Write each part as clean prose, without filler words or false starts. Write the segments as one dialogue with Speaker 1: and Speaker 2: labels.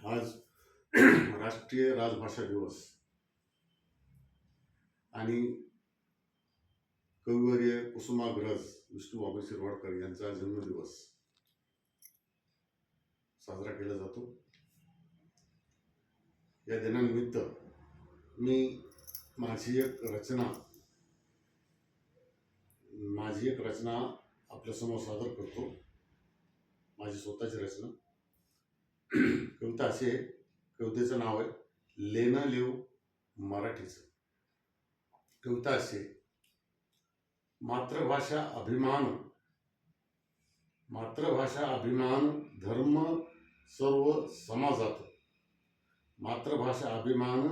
Speaker 1: आज राष्ट्रीय राजभाषा दिवस आणि कविवर्य कुसुमाग्रज विष्णू बाबू शिरवाडकर यांचा जन्मदिवस साजरा केला जातो। या दिनानिमित्त मी माझी एक रचना आपल्यासमोर सादर करतो। माझी स्वतःची रचना कविता अशी आहे। कवितेचं नाव आहे लेणं लिहू मराठीचं। कविता अशी आहे, मातृभाषा अभिमान धर्म सर्व समाजात। मातृभाषा अभिमान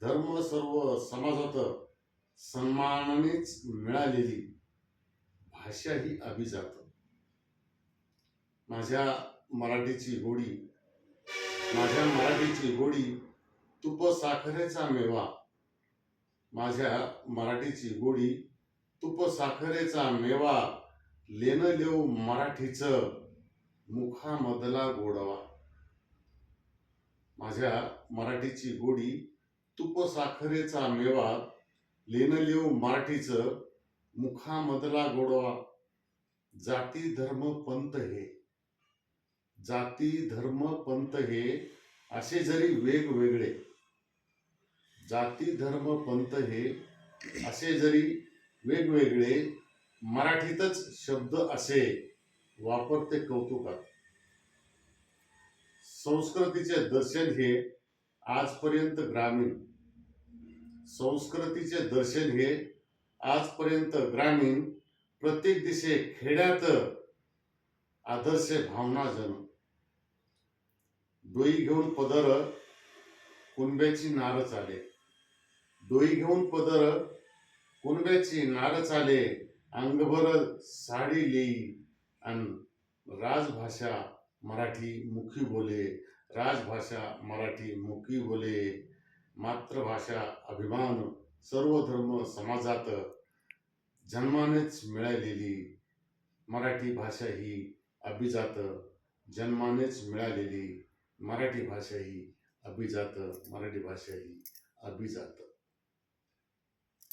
Speaker 1: धर्म सर्व समाजात सन्मानानेच मिळालेली भाषा ही अभिजात। माझ्या मराठीची गोडी तुप साखरेचा मेवा। माझ्या मराठीची गोडी तुप साखरेचा मेवा। लेणं लिहू मराठीचं मुखामधला गोडवा। माझ्या मराठीची गोडी तुप साखरेचा मेवा। लेणं लिहू मराठीचं मुखामधला गोडवा। जाती धर्म पंथ हे असे जरी वेगवेगळे। जाती धर्म पंथ हे असे जरी वेगवेगळे। मराठीतच शब्द असे वापरते कौतुकात। संस्कृतीचे दर्शन हे आजपर्यंत ग्रामीण। प्रत्येक दिशे खेड्यात आदर्श भावना जण। डोई घेऊन पदर कुणब्याची नार चाले। अंगभर साडी लेई अन राजभाषा मराठी मुखी बोले। मातृभाषा अभिमान सर्व धर्म समाजात जन्मानेच मिळालेली मराठी भाषा ही अभिजात। जन्मानेच मिळालेली मराठी भाषा ही अभिजात।